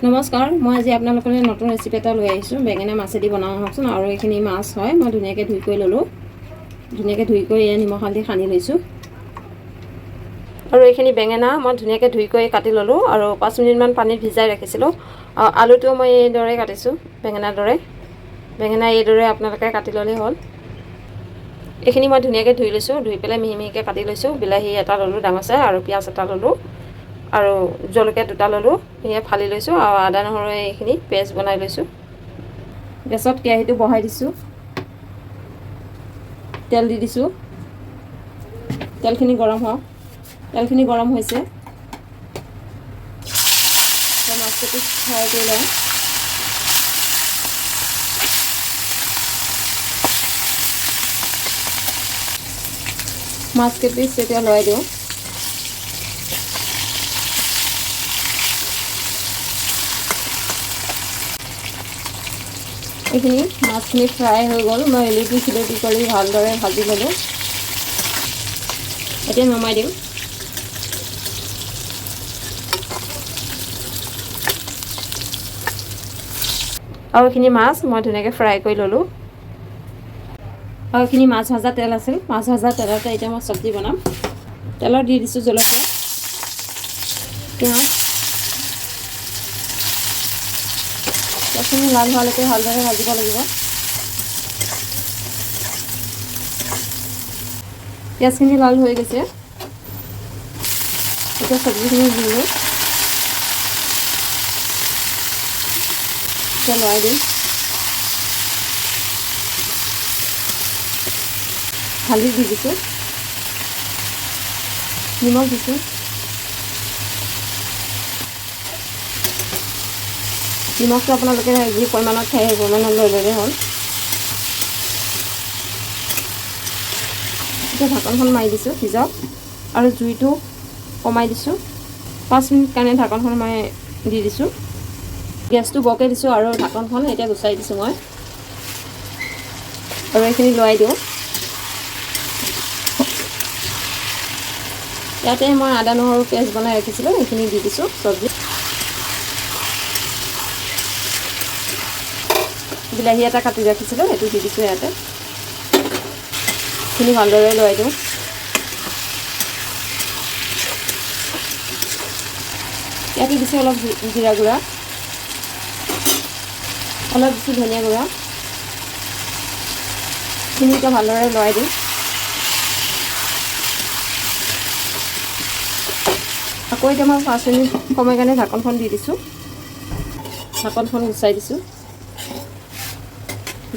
নমস্কাৰ, মই আজি আপোনালোকলৈ নতুন ৰেচিপি এটা লৈ আহিছোঁ। বেঙেনা মাছেদি বনাওঁ আহকচোন। আৰু এইখিনি মাছ হয়, মই ধুনীয়াকৈ ধুই কৰি ল'লোঁ। ধুনীয়াকৈ ধুই কৰি নিমখ হালধি সানি লৈছোঁ। আৰু এইখিনি বেঙেনা মই ধুনীয়াকৈ ধুই কৰি কাটি ল'লোঁ আৰু 5 মিনিটমান পানীত ভিজাই ৰাখিছিলোঁ। আলুটোও মই এইদৰে কাটিছোঁ, বেঙেনাৰ দৰে। বেঙেনা এইদৰে আপোনালোকে কাটি ল'লেই হ'ল। এইখিনি মই ধুনীয়াকৈ ধুই লৈছোঁ, ধুই পেলাই মিহি মিহিকৈ কাটি লৈছোঁ। বিলাহী এটা ল'লোঁ ডাঙৰ চাই, আৰু পিঁয়াজ এটা ল'লোঁ, আৰু জলকীয়া দুটা ল'লোঁ, সেয়া ফালি লৈছোঁ। আৰু আদা নহৰু এইখিনি পেষ্ট বনাই লৈছোঁ। গেছত কেৰাহীটো বহাই দিছোঁ, তেল দি দিছোঁ। তেলখিনি গৰম হওক। তেলখিনি গৰম হৈছে, মাছকেইটো ফ্ৰাই কৰি লওঁ। মাছকেইপিচ এতিয়া লৰাই দিওঁ। এইখিনি মাছখিনি ফ্ৰাই হৈ গ'ল। মই এলুটি চিলুটি কৰি ভালদৰে ভাজি ল'লোঁ। এতিয়া নমাই দিম। আৰু এইখিনি মাছ মই ধুনীয়াকৈ ফ্ৰাই কৰি ল'লোঁ। আৰু এইখিনি মাছ ভজা তেল আছিল, মাছ ভজা তেলতে এতিয়া মই চব্জি বনাম। তেলত দি দিছোঁ জলকীয়া, পিঁয়াজ। পিঁয়াজখিনি লাল হোৱালৈকে ভালদৰে ভাজিব লাগিব। পিঁয়াজখিনি লাল হৈ গৈছে, এতিয়া চব্জিখিনি দিলোঁ। এতিয়া লৰাই দিম। হালধি দি দিছোঁ, নিমখ দিছোঁ। নিমখটো আপোনালোকে যি পৰিমাণত খায় সেই পৰিমাণত লৈ ল'লেই হ'ল। এতিয়া ঢাকনখন মাৰি দিছোঁ, সিজাওক। আৰু জুইটো কমাই দিছোঁ। 5 মিনিট কাৰণে ঢাকনখন মই দি দিছোঁ। গেছটো বৰকৈ দিছোঁ আৰু ঢাকনখন এতিয়া গুচাই দিছোঁ মই। আৰু এইখিনি লৰাই দিওঁ। ইয়াতে মই আদা নহৰু পেষ্ট বনাই ৰাখিছিলোঁ, এইখিনি দি দিছোঁ চব্জিত। বিলাহী এটা কাটি ৰাখিছিলোঁ, সেইটো দি দিছোঁ ইয়াতে। এইখিনি ভালদৰে লৰাই দিওঁ। ইয়াতে দিছোঁ অলপ জিৰা গুড়া, অলপ দিছোঁ ধনিয়া গুড়া। এইখিনি এতিয়া ভালদৰে লৰাই দিওঁ। আকৌ এতিয়া মই 5 মিনিট সময় কাৰণে ঢাকনখন দি দিছোঁ। ঢাকনখন গুচাই দিছোঁ।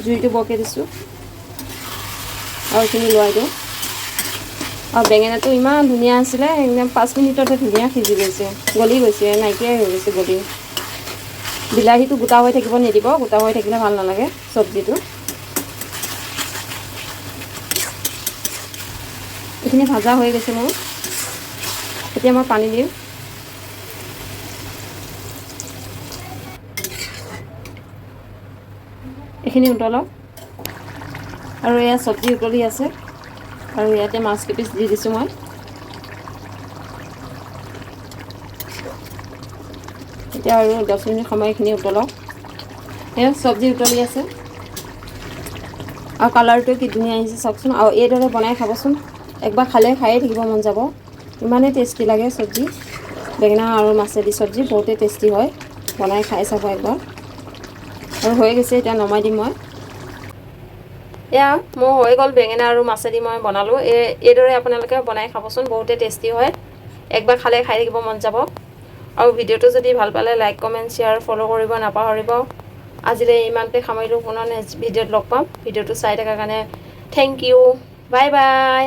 জুইটো বৰকৈ দিছোঁ আৰু এইখিনি লৰাই দিওঁ। আৰু বেঙেনাটো ইমান ধুনীয়া আছিলে, একদম 5 মিনিটতে ধুনীয়া সিজি গৈছে, গলি গৈছে, নাইকিয়াই হৈ গৈছে গলি। বিলাহীটো গোটা হৈ থাকিব নিদিব, গোটা হৈ থাকিলে ভাল নালাগে চব্জিটো। এইখিনি ভাজা হৈ গৈছে মোৰ। এতিয়া মই পানী দিম। এইখিনি উতলক। আৰু এয়া চব্জি উতলি আছে, আৰু ইয়াতে মাছ কেইপিচ দি দিছোঁ মই। এতিয়া আৰু 10 মিনিট সময় এইখিনি উতলক। এয়া চব্জি উতলি আছে, আৰু কালাৰটো কি ধুনীয়া আহিছে চাওকচোন। আৰু এইদৰে বনাই খাবচোন, একবাৰ খালে খায়ে থাকিব মন যাব। ইমানেই টেষ্টি লাগে চব্জি। বেঙেনা আৰু মাছেদি চব্জি বহুতেই টেষ্টি হয়, বনাই খাই চাব একবাৰ। আৰু হৈ গৈছে, এতিয়া নমাই দিম মই। এয়া মোৰ হৈ গ'ল, বেঙেনা আৰু মাছেদি মই বনালোঁ। এইদৰে আপোনালোকে বনাই খাবচোন, বহুতেই টেষ্টি হয়। একবাৰ খালে খাই থাকিব মন যাব। আৰু ভিডিঅ'টো যদি ভাল পালে লাইক কমেণ্ট শ্বেয়াৰ ফ'ল' কৰিব নাপাহৰিব। আজিলৈ ইমানতে সামৰিলোঁ, পুনৰ নেক্সট ভিডিঅ'ত লগ পাম। ভিডিঅ'টো চাই থকাৰ কাৰণে থেংক ইউ, বাই বাই।